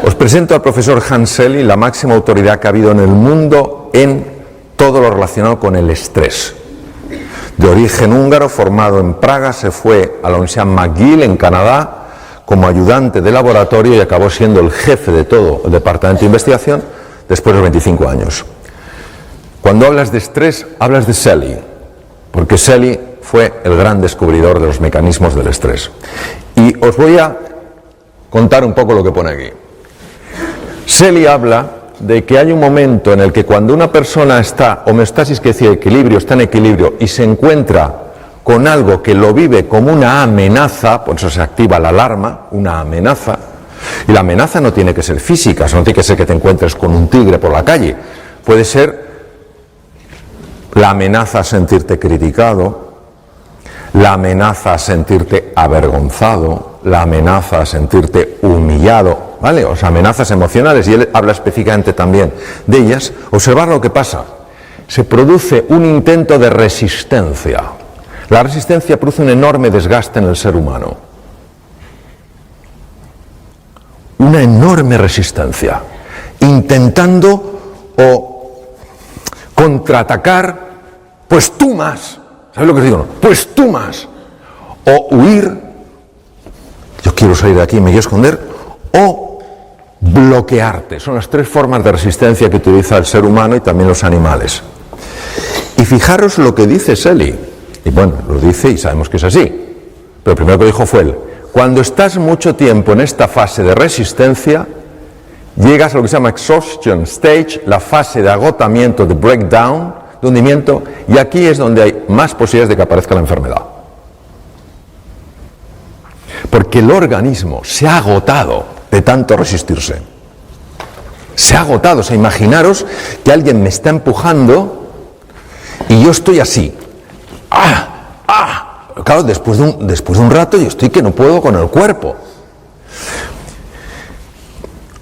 Os presento al profesor Hans Selye, la máxima autoridad que ha habido en el mundo en todo lo relacionado con el estrés. De origen húngaro, formado en Praga, se fue a la Universidad McGill en Canadá como ayudante de laboratorio y acabó siendo el jefe de todo el departamento de investigación después de 25 años. Cuando hablas de estrés, hablas de Selye, porque Selye fue el gran descubridor de los mecanismos del estrés. Y os voy a contar un poco lo que pone aquí. Selye habla de que hay un momento en el que cuando una persona está, homeostasis quiere decir equilibrio, está en equilibrio y se encuentra con algo que lo vive como una amenaza, por eso se activa la alarma, una amenaza, y la amenaza no tiene que ser física, no tiene que ser que te encuentres con un tigre por la calle, puede ser la amenaza a sentirte criticado, la amenaza a sentirte avergonzado, la amenaza a sentirte humillado, ¿vale? O sea, amenazas emocionales, y él habla específicamente también de ellas. Observar lo que pasa. Se produce un intento de resistencia. La resistencia produce un enorme desgaste en el ser humano. Una enorme resistencia. Intentando o contraatacar, pues tú más. ¿Sabes lo que os digo? Pues tú más. O huir, yo quiero salir de aquí, me quiero esconder, o bloquearte. Son las tres formas de resistencia que utiliza el ser humano y también los animales. Y fijaros lo que dice Selye. Y bueno, lo dice y sabemos que es así. Pero lo primero que dijo fue él: cuando estás mucho tiempo en esta fase de resistencia, llegas a lo que se llama exhaustion stage, la fase de agotamiento, de breakdown, de hundimiento, y aquí es donde hay más posibilidades de que aparezca la enfermedad. Porque el organismo se ha agotado de tanto resistirse. Se ha agotado. O sea, imaginaros que alguien me está empujando y yo estoy así. Claro, después de un rato yo estoy que no puedo con el cuerpo.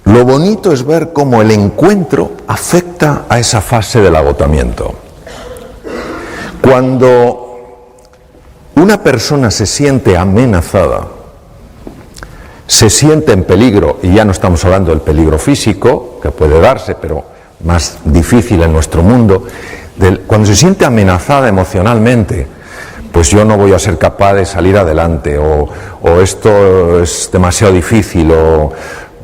Lo bonito es ver cómo el encuentro afecta a esa fase del agotamiento. Cuando una persona se siente amenazada, se siente en peligro, y ya no estamos hablando del peligro físico, que puede darse, pero más difícil en nuestro mundo, cuando se siente amenazada emocionalmente, pues yo no voy a ser capaz de salir adelante, o esto es demasiado difícil, o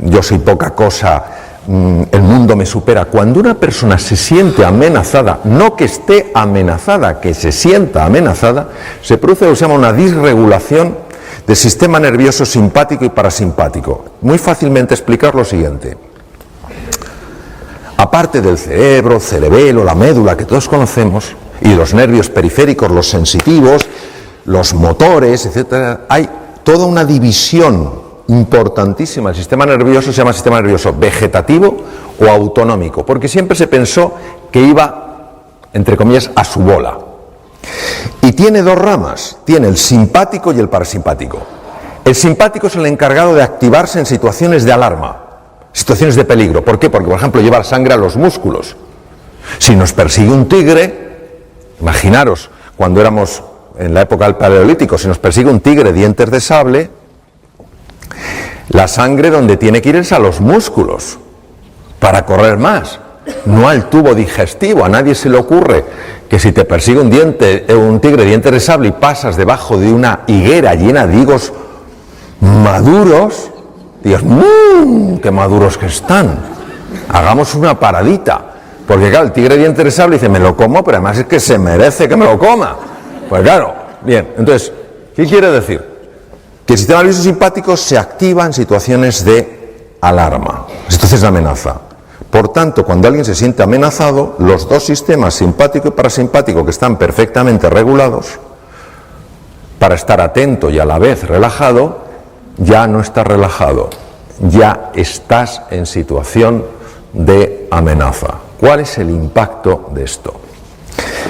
yo soy poca cosa, el mundo me supera. Cuando una persona se siente amenazada, no que esté amenazada, que se sienta amenazada, se produce lo que se llama una disregulación del sistema nervioso simpático y parasimpático. Muy fácilmente explicar lo siguiente. Aparte del cerebro, cerebelo, la médula que todos conocemos, y los nervios periféricos, los sensitivos, los motores, etcétera, hay toda una división importantísima. El sistema nervioso se llama sistema nervioso vegetativo o autonómico, porque siempre se pensó que iba, entre comillas, a su bola. Y tiene dos ramas, tiene el simpático y el parasimpático. El simpático es el encargado de activarse en situaciones de alarma, situaciones de peligro. ¿Por qué? Porque, por ejemplo, lleva sangre a los músculos. Si nos persigue un tigre, imaginaros, cuando éramos en la época del Paleolítico, si nos persigue un tigre dientes de sable, la sangre donde tiene que ir es a los músculos para correr más, no al tubo digestivo. A nadie se le ocurre que si te persigue un tigre dientes de sable y pasas debajo de una higuera llena de higos maduros, digas, ¡qué maduros que están! Hagamos una paradita. Porque claro, el tigre dientes de sable dice, me lo como, pero además es que se merece que me lo coma. Pues claro, bien, entonces, ¿qué quiere decir? Que el sistema nervioso simpático se activa en situaciones de alarma, situaciones de amenaza. Por tanto, cuando alguien se siente amenazado, los dos sistemas, simpático y parasimpático, que están perfectamente regulados, para estar atento y a la vez relajado, ya no estás relajado, ya estás en situación de amenaza. ¿Cuál es el impacto de esto?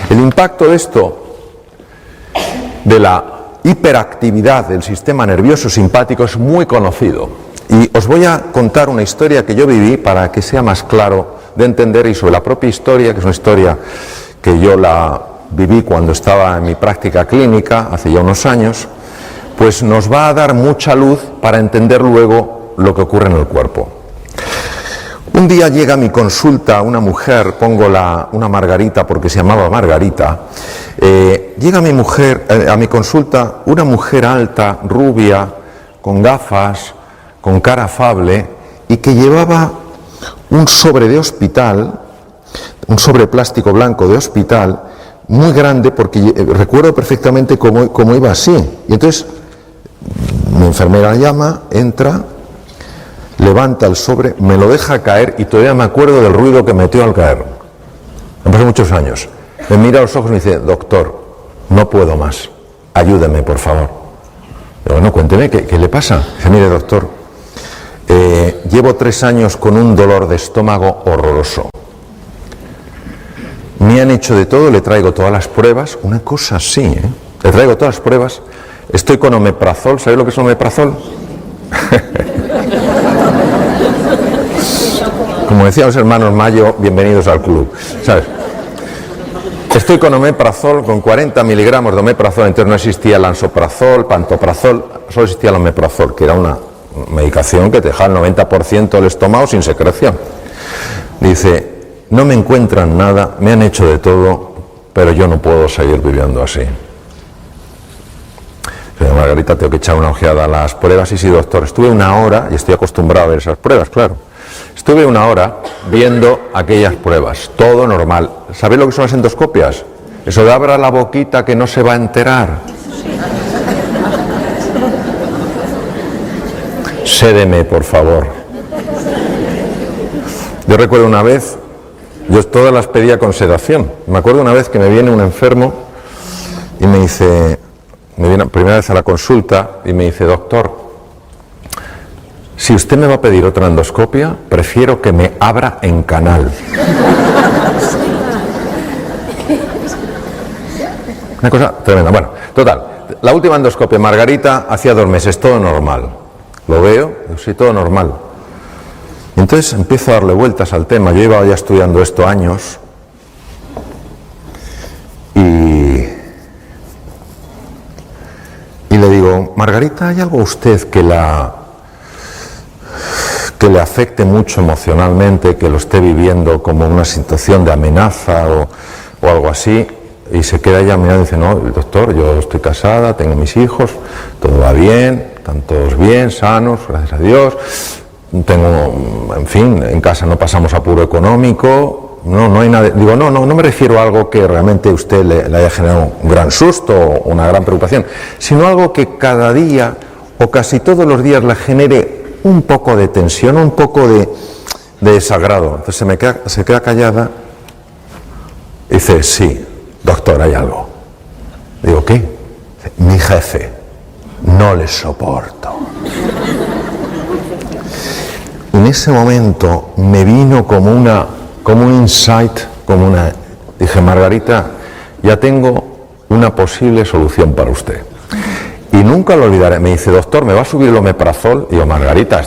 El impacto de esto, de la hiperactividad del sistema nervioso simpático, es muy conocido. Y os voy a contar una historia que yo viví para que sea más claro de entender, y sobre la propia historia, que es una historia que yo la viví cuando estaba en mi práctica clínica, hace ya unos años, pues nos va a dar mucha luz para entender luego lo que ocurre en el cuerpo. Un día llega a mi consulta una mujer, pongo una Margarita porque se llamaba Margarita, llega a mi consulta una mujer alta, rubia, con gafas, con cara afable y que llevaba un sobre de hospital, un sobre plástico blanco de hospital, muy grande porque recuerdo perfectamente cómo iba así. Y entonces mi enfermera llama, entra, levanta el sobre, me lo deja caer y todavía me acuerdo del ruido que metió al caer. Han pasado muchos años. Me mira a los ojos y me dice, doctor, no puedo más, ayúdeme por favor. Digo, no, cuénteme, ¿qué le pasa? Dice, mire doctor, llevo 3 años con un dolor de estómago horroroso. Me han hecho de todo, le traigo todas las pruebas, una cosa así, le traigo todas las pruebas, estoy con omeprazol, ¿sabéis lo que es omeprazol? Como decían los hermanos Mayo, bienvenidos al club, ¿sabes? Estoy con omeprazol, con 40 miligramos de omeprazol, entonces no existía el lansoprazol, pantoprazol, solo existía el omeprazol, que era una medicación que te dejaba el 90% del estómago sin secreción. Dice, no me encuentran nada, me han hecho de todo, pero yo no puedo seguir viviendo así. Dice, Margarita, tengo que echar una ojeada a las pruebas. Y sí, doctor, estuve 1 hora, y estoy acostumbrado a ver esas pruebas, claro. Estuve 1 hora viendo aquellas pruebas, todo normal. ¿Sabéis lo que son las endoscopias? Eso de abra la boquita que no se va a enterar. Sédeme, por favor. Yo recuerdo una vez, yo todas las pedía con sedación. Me acuerdo una vez que me viene un enfermo y me dice, me viene primera vez a la consulta y me dice, doctor, si usted me va a pedir otra endoscopia, prefiero que me abra en canal. Una cosa tremenda. Bueno, total, la última endoscopia, Margarita, hacía 2 meses, todo normal. Lo veo, sí, todo normal. Y entonces empiezo a darle vueltas al tema. Yo llevaba ya estudiando esto años. Y le digo, Margarita, ¿hay algo a usted que le afecte mucho emocionalmente, que lo esté viviendo como una situación de amenaza o algo así? Y se queda ella mirando y dice, no, doctor, yo estoy casada, tengo mis hijos, todo va bien, están todos bien, sanos, gracias a Dios, tengo, en fin, en casa no pasamos apuro económico, no hay nada. Digo, no me refiero a algo que realmente a usted le haya generado un gran susto o una gran preocupación, sino algo que cada día o casi todos los días le genere un poco de tensión, un poco de desagrado. Entonces se queda callada y dice, sí, doctor, hay algo. Digo, ¿qué? Dice, mi jefe, no le soporto. En ese momento me vino como un insight, dije, Margarita, ya tengo una posible solución para usted. Y nunca lo olvidaré. Me dice, doctor, ¿me va a subir el omeprazol? Digo, Margarita,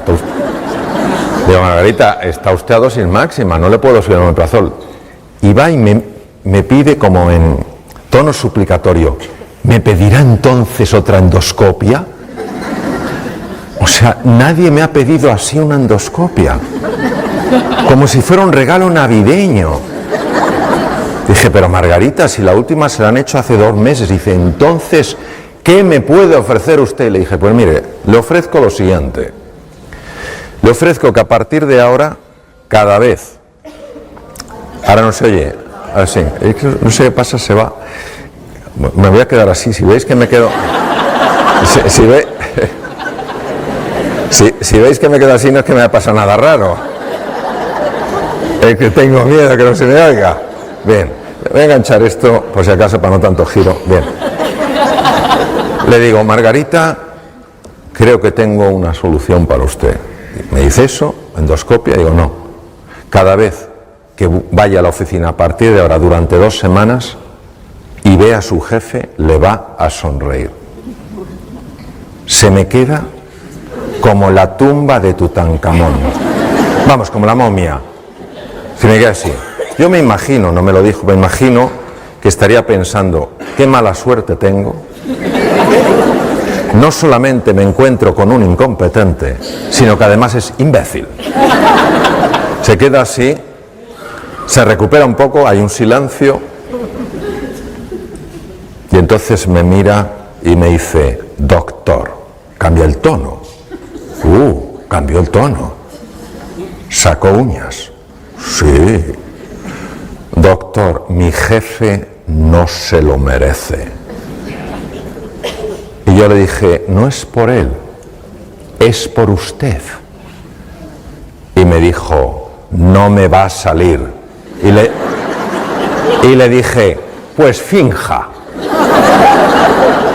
está usted a dosis máxima, no le puedo subir el omeprazol. Y va y me pide como en tono suplicatorio, ¿me pedirá entonces otra endoscopia? O sea, nadie me ha pedido así una endoscopia. Como si fuera un regalo navideño. Dije, pero Margarita, si la última se la han hecho hace 2 meses. Dice, entonces, ¿qué me puede ofrecer usted? Le dije, pues mire, le ofrezco lo siguiente. Le ofrezco que a partir de ahora, cada vez, ahora no se oye, así, no sé qué pasa, se va. Me voy a quedar así, si veis que me quedo... Si veis que me quedo así, no es que me pasa nada raro. Es que tengo miedo que no se me oiga. Bien, voy a enganchar esto, por si acaso, para no tanto giro. Bien. Le digo, Margarita, creo que tengo una solución para usted. Me dice eso, endoscopia, digo, no. Cada vez que vaya a la oficina a partir de ahora durante 2 semanas y vea a su jefe, le va a sonreír. Se me queda como la tumba de Tutankamón. Vamos, como la momia. Se me queda así. Yo me imagino, no me lo dijo, me imagino que estaría pensando, qué mala suerte tengo. No solamente me encuentro con un incompetente, sino que además es imbécil. Se queda así, se recupera un poco, hay un silencio, y entonces me mira y me dice, doctor, cambia el tono. Cambió el tono. Sacó uñas. Sí. Doctor, mi jefe no se lo merece. Y yo le dije, no es por él, es por usted. Y me dijo, no me va a salir. Y le dije, pues finja.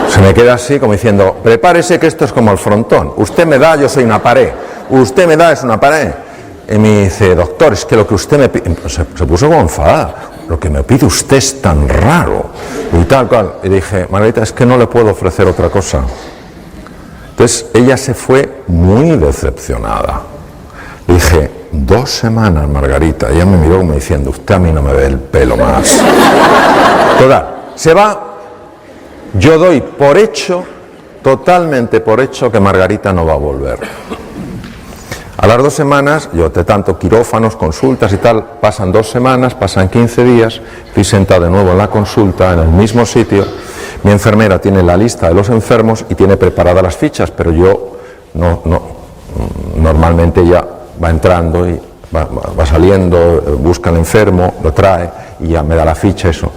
Se me queda así como diciendo, prepárese que esto es como el frontón. Usted me da, yo soy una pared. Usted me da, es una pared. Y me dice, doctor, es que lo que usted me pide... Se puso como enfadada. Lo que me pide usted es tan raro. Y tal cual. Y dije, Margarita, es que no le puedo ofrecer otra cosa. Entonces ella se fue muy decepcionada. Le dije, 2 semanas, Margarita. Ella me miró como diciendo, usted a mí no me ve el pelo más. Total, se va. Yo doy por hecho, totalmente por hecho, que Margarita no va a volver. A las 2 semanas, yo de tanto quirófanos, consultas y tal, pasan 2 semanas, pasan 15 días, estoy sentado de nuevo en la consulta, en el mismo sitio, mi enfermera tiene la lista de los enfermos y tiene preparadas las fichas, pero yo normalmente ella va entrando y va saliendo, busca al enfermo, lo trae y ya me da la ficha, eso.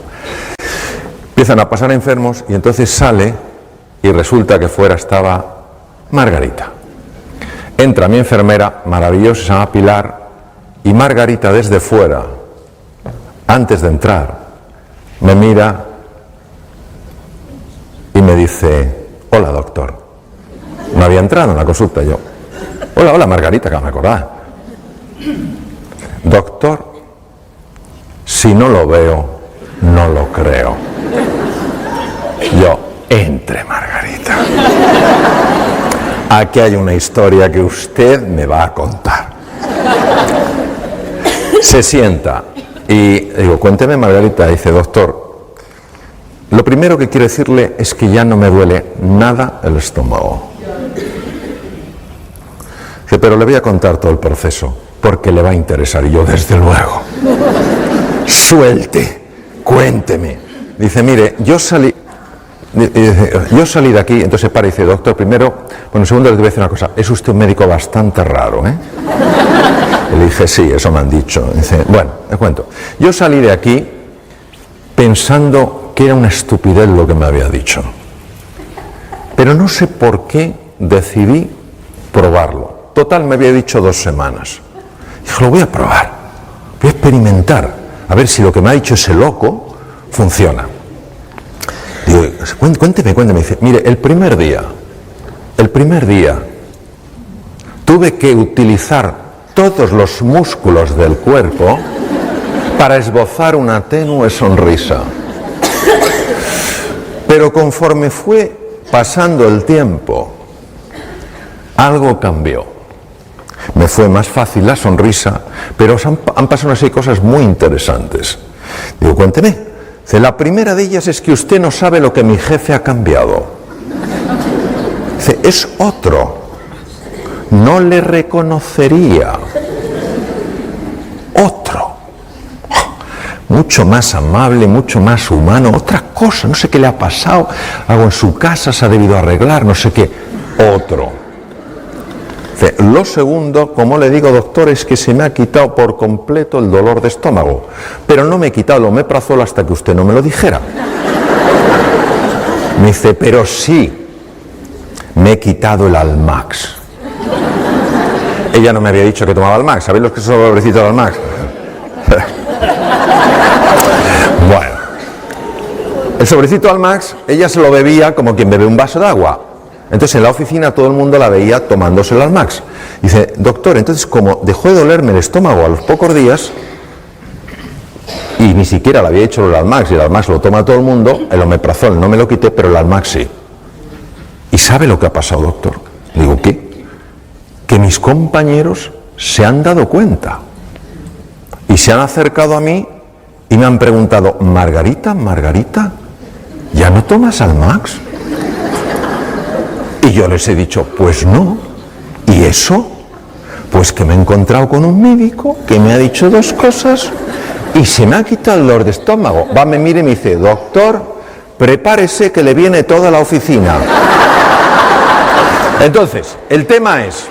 Empiezan a pasar enfermos y entonces sale y resulta que fuera estaba Margarita. Entra mi enfermera, maravillosa, se llama Pilar, y Margarita desde fuera, antes de entrar, me mira y me dice, hola doctor. No había entrado en la consulta yo. Hola Margarita, que me acordaba. Doctor, si no lo veo, no lo creo. Yo, entre Margarita. Aquí hay una historia que usted me va a contar. Se sienta y digo, cuénteme Margarita. Dice, doctor, lo primero que quiero decirle es que ya no me duele nada el estómago. Dice, pero le voy a contar todo el proceso porque le va a interesar. Y yo, desde luego. Suelte, cuénteme. Dice, mire, yo salí de aquí, entonces para y dice, doctor, segundo le voy a decir una cosa, es usted un médico bastante raro, ¿eh? Y le dije, sí, eso me han dicho. Dice, bueno, le cuento. Yo salí de aquí pensando que era una estupidez lo que me había dicho. Pero no sé por qué decidí probarlo. Total, me había dicho 2 semanas. Dije, lo voy a probar, voy a experimentar, a ver si lo que me ha dicho ese loco funciona. Digo, cuénteme. Dice, mire, el primer día, tuve que utilizar todos los músculos del cuerpo para esbozar una tenue sonrisa. Pero conforme fue pasando el tiempo, algo cambió. Me fue más fácil la sonrisa, pero han pasado una serie de cosas muy interesantes. Digo, cuénteme. Dice, la primera de ellas es que usted no sabe lo que mi jefe ha cambiado. Dice, es otro. No le reconocería. Otro. Mucho más amable, mucho más humano. Otra cosa, no sé qué le ha pasado. Algo en su casa se ha debido arreglar, no sé qué. Otro. Lo segundo, como le digo, doctor, es que se me ha quitado por completo el dolor de estómago, pero no me he quitado el omeprazol hasta que usted no me lo dijera. Me dice, pero sí, me he quitado el Almax. Ella no me había dicho que tomaba Almax. ¿Sabéis los que son sobrecitos de Almax? Bueno, el sobrecito Almax, ella se lo bebía como quien bebe un vaso de agua. Entonces en la oficina todo el mundo la veía tomándose el Almax. Dice, doctor, entonces como dejó de dolerme el estómago a los pocos días, y ni siquiera le había hecho el Almax, y el Almax lo toma todo el mundo, el omeprazol no me lo quité, pero el Almax sí. ¿Y sabe lo que ha pasado, doctor? Le digo, ¿qué? Que mis compañeros se han dado cuenta y se han acercado a mí y me han preguntado, Margarita, ¿ya no tomas Almax? Y yo les he dicho, pues no. ¿Y eso? Pues que me he encontrado con un médico que me ha dicho dos cosas y se me ha quitado el dolor de estómago. Va, me mira y me dice, doctor, prepárese que le viene toda la oficina. Entonces, el tema es...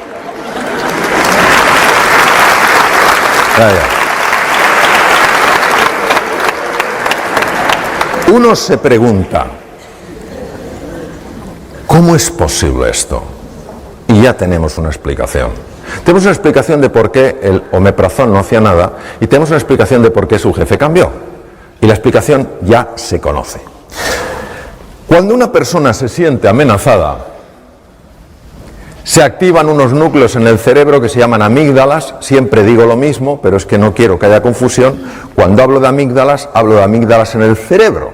Uno se pregunta, ¿cómo es posible esto? Y ya tenemos una explicación. Tenemos una explicación de por qué el omeprazol no hacía nada y tenemos una explicación de por qué su jefe cambió. Y la explicación ya se conoce. Cuando una persona se siente amenazada, se activan unos núcleos en el cerebro que se llaman amígdalas. Siempre digo lo mismo, pero es que no quiero que haya confusión. Cuando hablo de amígdalas en el cerebro,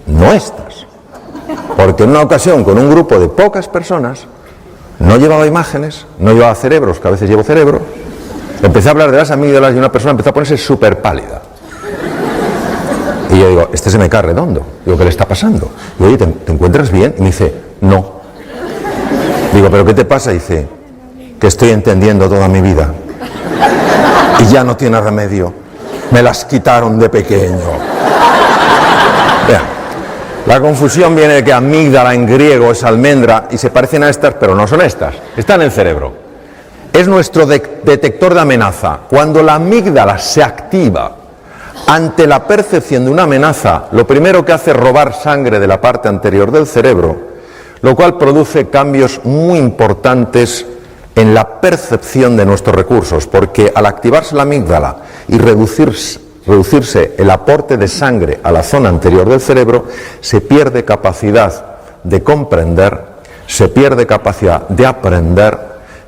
no estas. Porque en una ocasión, con un grupo de pocas personas, no llevaba imágenes, no llevaba cerebros, que a veces llevo cerebro, empecé a hablar de las amígdalas y una persona empezó a ponerse súper pálida. Y yo digo, este se me cae redondo. Digo, ¿qué le está pasando? Digo, oye, ¿te encuentras bien? Y me dice, no. Digo, ¿pero qué te pasa? Y dice, que estoy entendiendo toda mi vida. Y ya no tiene remedio. Me las quitaron de pequeño. Vean, la confusión viene de que amígdala en griego es almendra y se parecen a estas, pero no son estas. Están en el cerebro. Es nuestro detector de amenaza. Cuando la amígdala se activa ante la percepción de una amenaza, lo primero que hace es robar sangre de la parte anterior del cerebro, lo cual produce cambios muy importantes en la percepción de nuestros recursos, porque al activarse la amígdala y reducirse el aporte de sangre a la zona anterior del cerebro, se pierde capacidad de comprender, se pierde capacidad de aprender,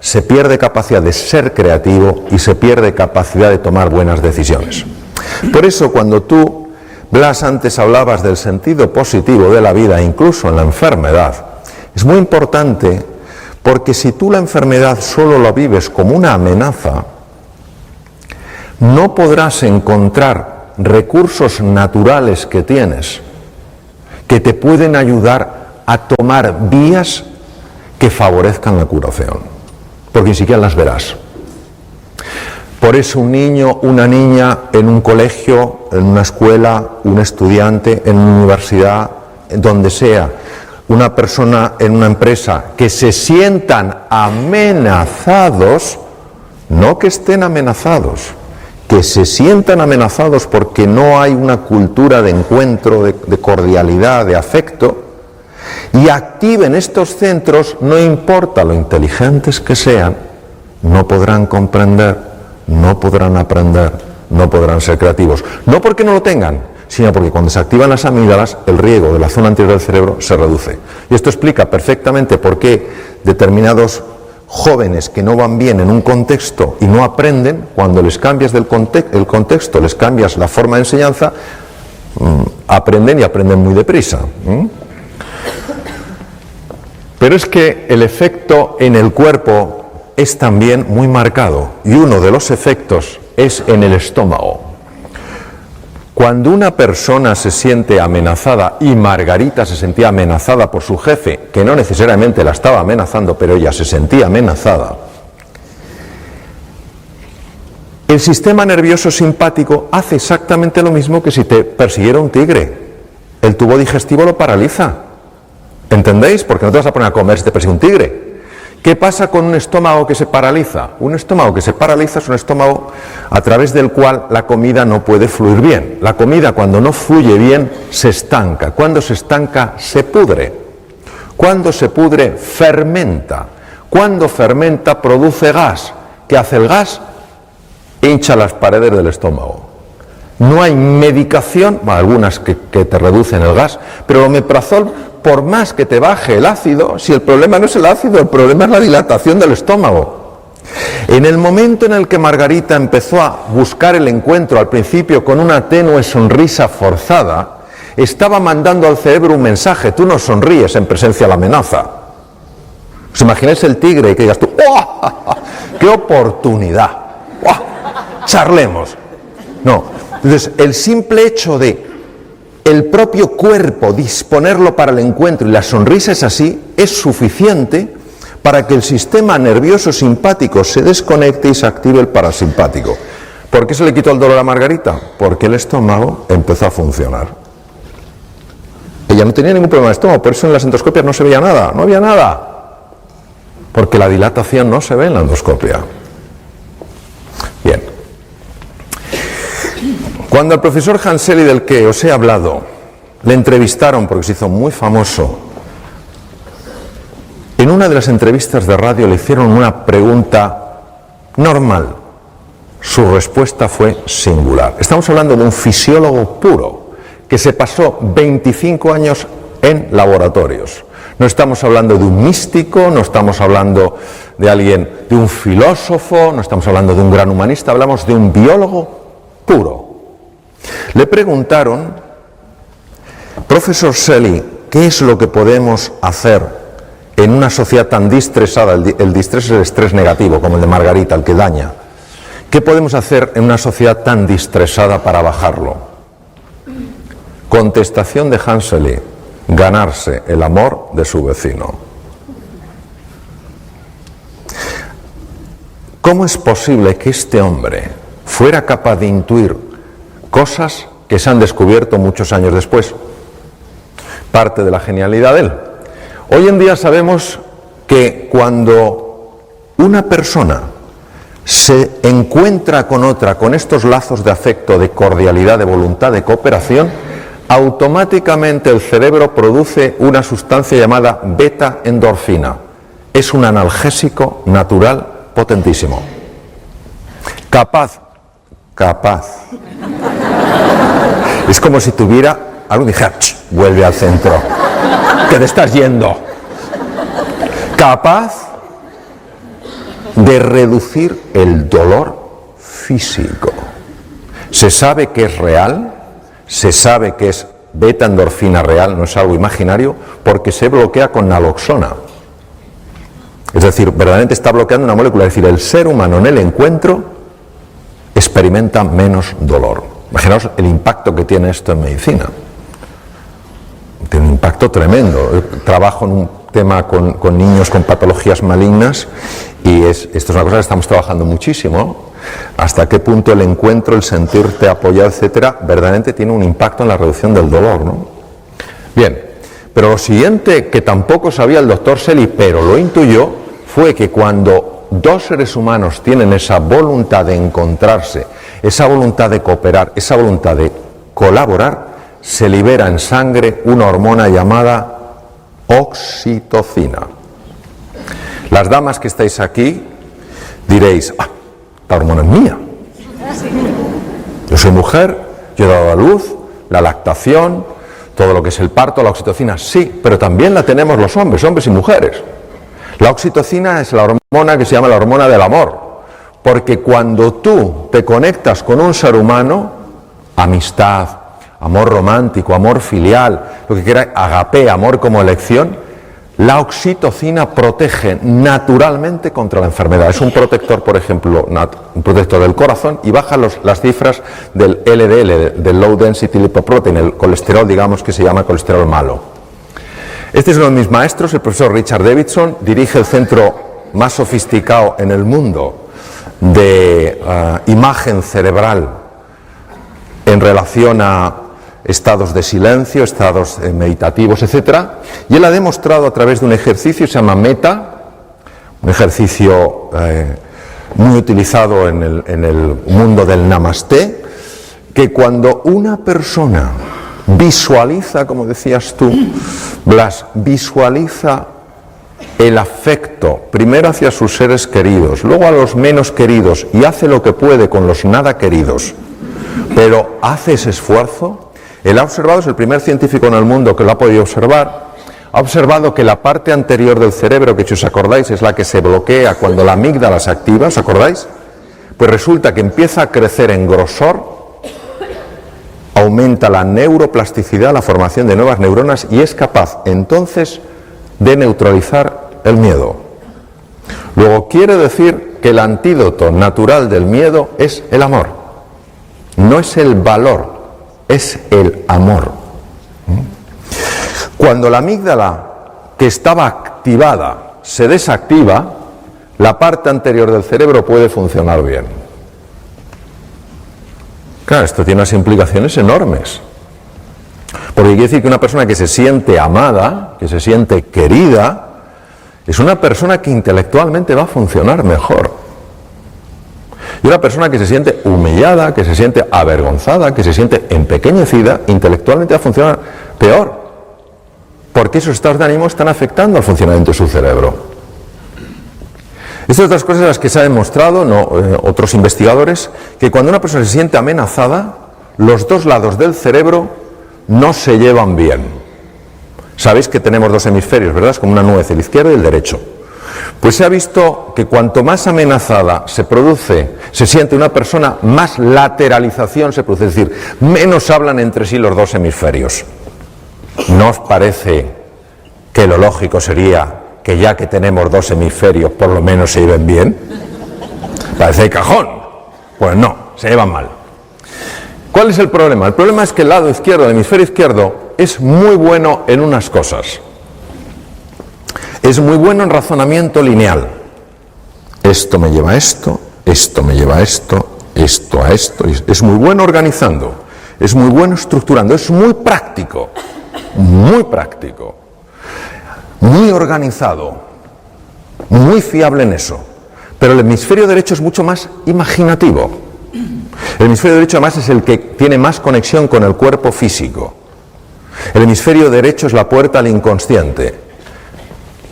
se pierde capacidad de ser creativo y se pierde capacidad de tomar buenas decisiones. Por eso, cuando tú, Blas, antes hablabas del sentido positivo de la vida, incluso en la enfermedad, es muy importante, porque si tú la enfermedad solo la vives como una amenaza, no podrás encontrar recursos naturales que tienes que te pueden ayudar a tomar vías que favorezcan la curación, porque ni siquiera las verás. Por eso un niño, una niña en un colegio, en una escuela, un estudiante en una universidad, donde sea, una persona en una empresa, que se sientan amenazados, no que estén amenazados, que se sientan amenazados porque no hay una cultura de encuentro, de cordialidad, de afecto, y activen estos centros, no importa lo inteligentes que sean, no podrán comprender, no podrán aprender, no podrán ser creativos. No porque no lo tengan, sino porque cuando se activan las amígdalas, el riego de la zona anterior del cerebro se reduce. Y esto explica perfectamente por qué determinados jóvenes que no van bien en un contexto y no aprenden, cuando les cambias el contexto, les cambias la forma de enseñanza, aprenden y aprenden muy deprisa. Pero es que el efecto en el cuerpo es también muy marcado, y uno de los efectos es en el estómago. Cuando una persona se siente amenazada, y Margarita se sentía amenazada por su jefe, que no necesariamente la estaba amenazando, pero ella se sentía amenazada, el sistema nervioso simpático hace exactamente lo mismo que si te persiguiera un tigre. El tubo digestivo lo paraliza. ¿Entendéis? Porque no te vas a poner a comer si te persigue un tigre. ¿Qué pasa con un estómago que se paraliza? Un estómago que se paraliza es un estómago a través del cual la comida no puede fluir bien. La comida, cuando no fluye bien, se estanca. Cuando se estanca, se pudre. Cuando se pudre, fermenta. Cuando fermenta, produce gas. ¿Qué hace el gas? Hincha las paredes del estómago. No hay medicación, algunas que te reducen el gas, pero el omeprazol, por más que te baje el ácido, si el problema no es el ácido, el problema es la dilatación del estómago. En el momento en el que Margarita empezó a buscar el encuentro al principio con una tenue sonrisa forzada, estaba mandando al cerebro un mensaje: tú no sonríes en presencia de la amenaza. ¿Os imagináis el tigre y que digas tú, ¡oh, qué oportunidad! ¡Oh, charlemos! No, entonces el simple hecho de el propio cuerpo disponerlo para el encuentro, y la sonrisa es así, es suficiente para que el sistema nervioso simpático se desconecte y se active el parasimpático. ¿Por qué se le quitó el dolor a Margarita? Porque el estómago empezó a funcionar. Ella no tenía ningún problema de estómago, por eso en las endoscopias no se veía nada, no había nada. Porque la dilatación no se ve en la endoscopia. Bien. Cuando al profesor Hanseli, del que os he hablado, le entrevistaron porque se hizo muy famoso, en una de las entrevistas de radio le hicieron una pregunta normal. Su respuesta fue singular. Estamos hablando de un fisiólogo puro que se pasó 25 años en laboratorios. No estamos hablando de un místico, no estamos hablando de alguien, de un filósofo, no estamos hablando de un gran humanista, hablamos de un biólogo puro. Le preguntaron, profesor Selly, ¿qué es lo que podemos hacer en una sociedad tan distresada? El distrés es el estrés negativo, como el de Margarita, el que daña. ¿Qué podemos hacer en una sociedad tan distresada para bajarlo? Contestación de Hanseli: ganarse el amor de su vecino. ¿Cómo es posible que este hombre fuera capaz de intuir cosas que se han descubierto muchos años después? Parte de la genialidad de él. Hoy en día sabemos que cuando una persona se encuentra con otra, con estos lazos de afecto, de cordialidad, de voluntad, de cooperación, automáticamente el cerebro produce una sustancia llamada beta-endorfina. Es un analgésico natural potentísimo. Capaz. Es como si tuviera algo y dijera, vuelve al centro, que te estás yendo. Capaz de reducir el dolor físico. Se sabe que es real, se sabe que es beta-endorfina real, no es algo imaginario, porque se bloquea con naloxona. Es decir, verdaderamente está bloqueando una molécula. Es decir, el ser humano en el encuentro experimenta menos dolor. Imaginaos el impacto que tiene esto en medicina. Tiene un impacto tremendo. Trabajo en un tema con niños con patologías malignas y esto es una cosa que estamos trabajando muchísimo. Hasta qué punto el encuentro, el sentirte apoyado, etcétera, verdaderamente tiene un impacto en la reducción del dolor, ¿no? Bien, pero lo siguiente que tampoco sabía el doctor Selly, pero lo intuyó, fue que cuando dos seres humanos tienen esa voluntad de encontrarse, esa voluntad de cooperar, esa voluntad de colaborar, se libera en sangre una hormona llamada oxitocina. Las damas que estáis aquí diréis, la hormona es mía. Yo soy mujer, yo he dado a luz, la lactación, todo lo que es el parto, la oxitocina, sí, pero también la tenemos los hombres y mujeres. La oxitocina es la hormona que se llama la hormona del amor, porque cuando tú te conectas con un ser humano, amistad, amor romántico, amor filial, lo que quiera, agape, amor como elección, la oxitocina protege naturalmente contra la enfermedad. Es un protector, por ejemplo, un protector del corazón y baja las cifras del LDL, del Low Density Lipoprotein, el colesterol, digamos, que se llama colesterol malo. Este es uno de mis maestros, el profesor Richard Davidson, dirige el centro más sofisticado en el mundo de imagen cerebral en relación a estados de silencio, estados meditativos, etc. Y él ha demostrado a través de un ejercicio, se llama Meta, un ejercicio muy utilizado en el mundo del Namaste, que cuando una persona visualiza, como decías tú, Blas, visualiza el afecto, primero hacia sus seres queridos, luego a los menos queridos, y hace lo que puede con los nada queridos, pero hace ese esfuerzo. Él ha observado, es el primer científico en el mundo que lo ha podido observar, ha observado que la parte anterior del cerebro, que si os acordáis es la que se bloquea cuando la amígdala se activa, ¿os acordáis? Pues resulta que empieza a crecer en grosor, aumenta la neuroplasticidad, la formación de nuevas neuronas y es capaz entonces de neutralizar el miedo. Luego quiere decir que el antídoto natural del miedo es el amor, no es el valor, es el amor. Cuando la amígdala, que estaba activada, se desactiva, la parte anterior del cerebro puede funcionar bien. Claro, esto tiene unas implicaciones enormes. Porque quiere decir que una persona que se siente amada, que se siente querida, es una persona que intelectualmente va a funcionar mejor. Y una persona que se siente humillada, que se siente avergonzada, que se siente empequeñecida, intelectualmente va a funcionar peor. Porque esos estados de ánimo están afectando al funcionamiento de su cerebro. Estas otras cosas las que se ha demostrado, otros investigadores, que cuando una persona se siente amenazada, los dos lados del cerebro no se llevan bien. Sabéis que tenemos dos hemisferios, ¿verdad? Es como una nuez, el izquierdo y el derecho. Pues se ha visto que cuanto más amenazada se siente una persona, más lateralización se produce, es decir, menos hablan entre sí los dos hemisferios. ¿No os parece que lo lógico sería que ya que tenemos dos hemisferios por lo menos se lleven bien? Parece de cajón. Pues no, se llevan mal. ¿Cuál es el problema? El problema es que el lado izquierdo, el hemisferio izquierdo, es muy bueno en unas cosas. Es muy bueno en razonamiento lineal. Esto me lleva a esto, esto me lleva a esto, esto a esto. Es muy bueno organizando, es muy bueno estructurando, es muy práctico, muy organizado, muy fiable en eso. Pero el hemisferio derecho es mucho más imaginativo. El hemisferio derecho además es el que tiene más conexión con el cuerpo físico. El hemisferio derecho es la puerta al inconsciente.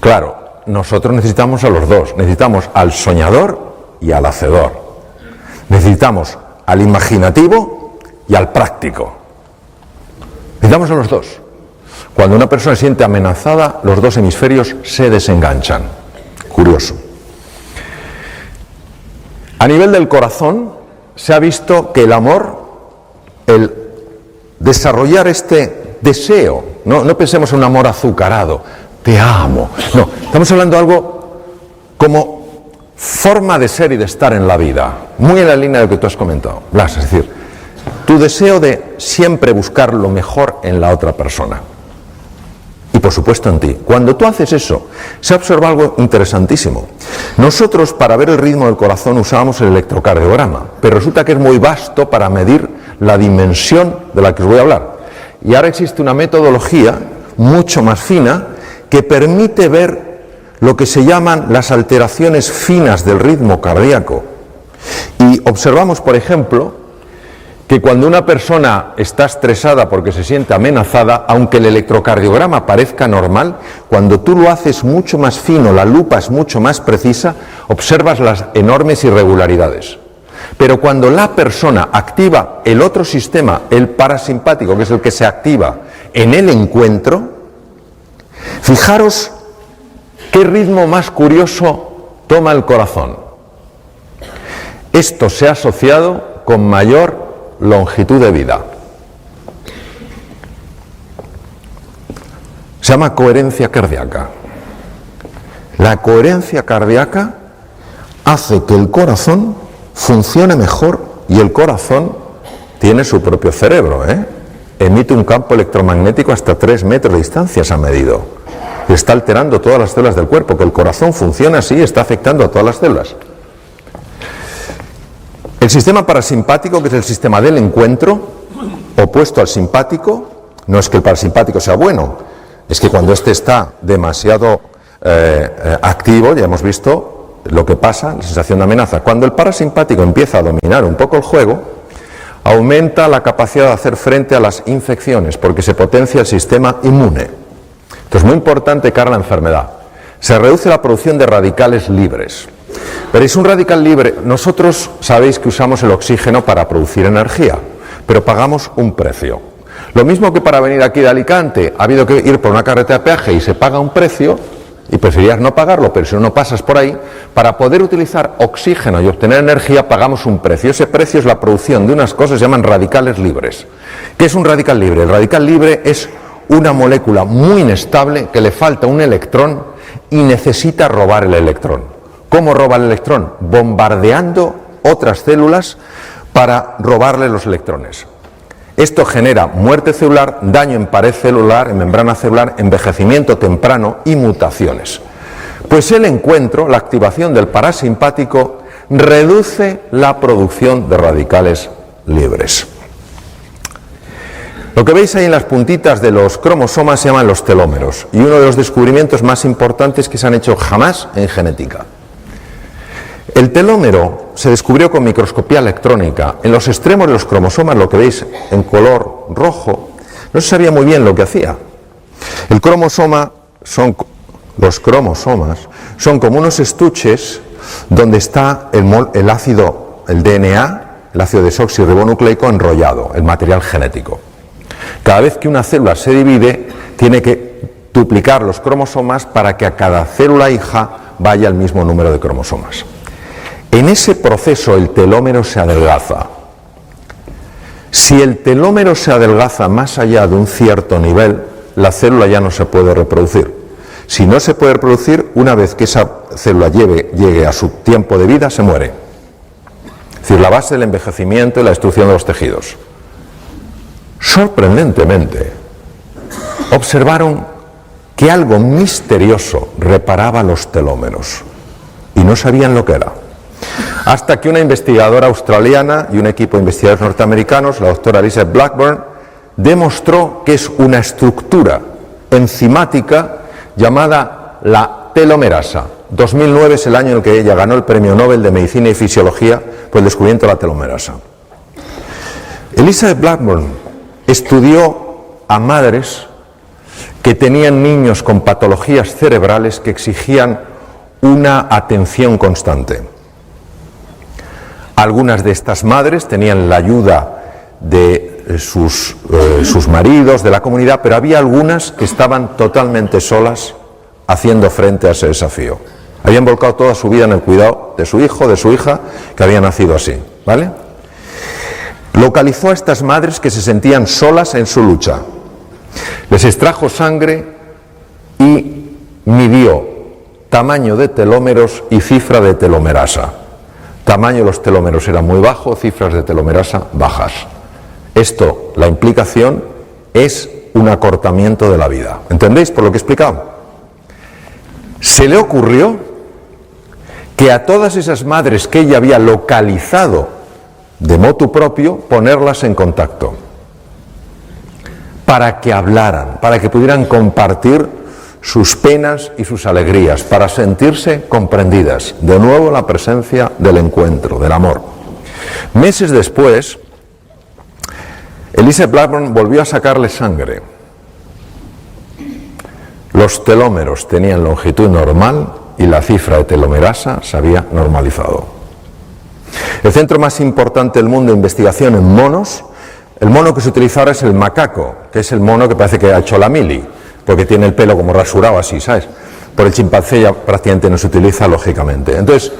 Claro, nosotros necesitamos a los dos. Necesitamos al soñador y al hacedor. Necesitamos al imaginativo y al práctico. Necesitamos a los dos. Cuando una persona se siente amenazada, los dos hemisferios se desenganchan. Curioso. A nivel del corazón, se ha visto que el amor, el desarrollar este deseo, no pensemos en un amor azucarado, te amo, no, estamos hablando de algo como forma de ser y de estar en la vida, muy en la línea de lo que tú has comentado, Blas, es decir, tu deseo de siempre buscar lo mejor en la otra persona. Y por supuesto en ti. Cuando tú haces eso, se observa algo interesantísimo. Nosotros para ver el ritmo del corazón usábamos el electrocardiograma, pero resulta que es muy vasto para medir la dimensión de la que os voy a hablar. Y ahora existe una metodología mucho más fina que permite ver lo que se llaman las alteraciones finas del ritmo cardíaco. Y observamos, por ejemplo, que cuando una persona está estresada porque se siente amenazada, aunque el electrocardiograma parezca normal, cuando tú lo haces mucho más fino, la lupa es mucho más precisa, observas las enormes irregularidades. Pero cuando la persona activa el otro sistema, el parasimpático, que es el que se activa en el encuentro, fijaros qué ritmo más curioso toma el corazón. Esto se ha asociado con mayor longitud de vida. Se llama coherencia cardíaca. La coherencia cardíaca hace que el corazón funcione mejor y el corazón tiene su propio cerebro, Emite un campo electromagnético hasta 3 metros de distancia, se ha medido. Y está alterando todas las células del cuerpo. Que el corazón funcione así está afectando a todas las células. El sistema parasimpático, que es el sistema del encuentro, opuesto al simpático, no es que el parasimpático sea bueno, es que cuando este está demasiado activo, ya hemos visto lo que pasa, la sensación de amenaza. Cuando el parasimpático empieza a dominar un poco el juego, aumenta la capacidad de hacer frente a las infecciones, porque se potencia el sistema inmune. Esto es muy importante cara a la enfermedad. Se reduce la producción de radicales libres. Veréis, un radical libre, nosotros sabéis que usamos el oxígeno para producir energía, pero pagamos un precio. Lo mismo que para venir aquí de Alicante ha habido que ir por una carretera de peaje y se paga un precio, y preferirías no pagarlo, pero si no pasas por ahí, para poder utilizar oxígeno y obtener energía pagamos un precio. Ese precio es la producción de unas cosas que se llaman radicales libres. ¿Qué es un radical libre? El radical libre es una molécula muy inestable que le falta un electrón y necesita robar el electrón. ¿Cómo roba el electrón? Bombardeando otras células para robarle los electrones. Esto genera muerte celular, daño en pared celular, en membrana celular, envejecimiento temprano y mutaciones. Pues el encuentro, la activación del parasimpático, reduce la producción de radicales libres. Lo que veis ahí en las puntitas de los cromosomas se llaman los telómeros, y uno de los descubrimientos más importantes que se han hecho jamás en genética. El telómero se descubrió con microscopía electrónica. En los extremos de los cromosomas, lo que veis en color rojo, no se sabía muy bien lo que hacía. Los cromosomas son como unos estuches donde está el ácido, el DNA, el ácido desoxirribonucleico enrollado, el material genético. Cada vez que una célula se divide, tiene que duplicar los cromosomas para que a cada célula hija vaya el mismo número de cromosomas. En ese proceso el telómero se adelgaza. Si el telómero se adelgaza más allá de un cierto nivel, la célula ya no se puede reproducir. Si no se puede reproducir, una vez que esa célula llegue a su tiempo de vida, se muere. Es decir, la base del envejecimiento y la destrucción de los tejidos. Sorprendentemente, observaron que algo misterioso reparaba los telómeros y no sabían lo que era. Hasta que una investigadora australiana y un equipo de investigadores norteamericanos, la doctora Elizabeth Blackburn, demostró que es una estructura enzimática llamada la telomerasa. 2009 es el año en el que ella ganó el Premio Nobel de Medicina y Fisiología por el descubrimiento de la telomerasa. Elizabeth Blackburn estudió a madres que tenían niños con patologías cerebrales que exigían una atención constante. Algunas de estas madres tenían la ayuda de sus maridos, de la comunidad, pero había algunas que estaban totalmente solas haciendo frente a ese desafío. Habían volcado toda su vida en el cuidado de su hijo, de su hija, que había nacido así, ¿vale? Localizó a estas madres que se sentían solas en su lucha. Les extrajo sangre y midió tamaño de telómeros y cifra de telomerasa. Tamaño de los telómeros era muy bajo, cifras de telomerasa bajas. Esto, la implicación, es un acortamiento de la vida. ¿Entendéis por lo que he explicado? Se le ocurrió que a todas esas madres que ella había localizado de motu propio, ponerlas en contacto para que hablaran, para que pudieran compartir sus penas y sus alegrías, para sentirse comprendidas. De nuevo la presencia del encuentro, del amor. Meses después, Elizabeth Blackburn volvió a sacarle sangre. Los telómeros tenían longitud normal y la cifra de telomerasa se había normalizado. El centro más importante del mundo de investigación en monos, el mono que se utiliza ahora es el macaco, que es el mono que parece que ha hecho la mili, porque tiene el pelo como rasurado así, ¿sabes? Por el chimpancé ya prácticamente no se utiliza, lógicamente. Entonces,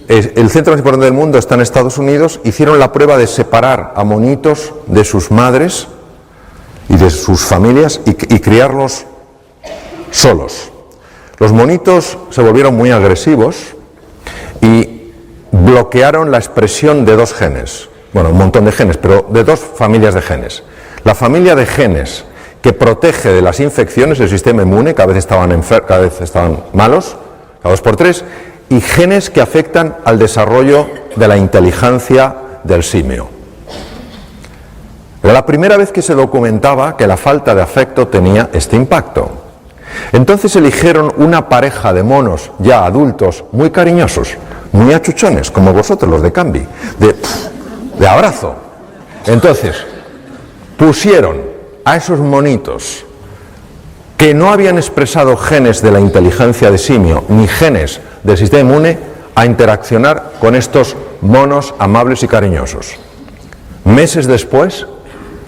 el centro más importante del mundo está en Estados Unidos. Hicieron la prueba de separar a monitos de sus madres y de sus familias y criarlos solos. Los monitos se volvieron muy agresivos y bloquearon la expresión de dos genes, bueno, un montón de genes, pero de dos familias de genes. La familia de genes que protege de las infecciones, el sistema inmune, cada vez estaban malos, cada 2 por 3, y genes que afectan al desarrollo de la inteligencia del simio. Era la primera vez que se documentaba que la falta de afecto tenía este impacto. Entonces eligieron una pareja de monos ya adultos muy cariñosos, muy achuchones, como vosotros los de Cambi, de abrazo. Entonces pusieron a esos monitos que no habían expresado genes de la inteligencia de simio ni genes del sistema inmune a interaccionar con estos monos amables y cariñosos. Meses después,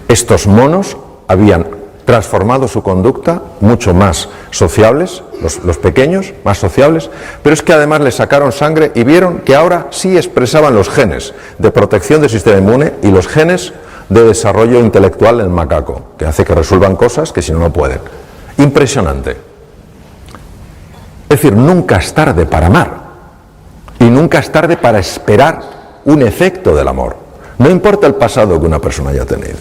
estos monos habían transformado su conducta, mucho más sociables, los pequeños, más sociables, pero es que además les sacaron sangre y vieron que ahora sí expresaban los genes de protección del sistema inmune y los genes de desarrollo intelectual en el macaco, que hace que resuelvan cosas que si no, no pueden. Impresionante. Es decir, nunca es tarde para amar y nunca es tarde para esperar un efecto del amor. No importa el pasado que una persona haya tenido.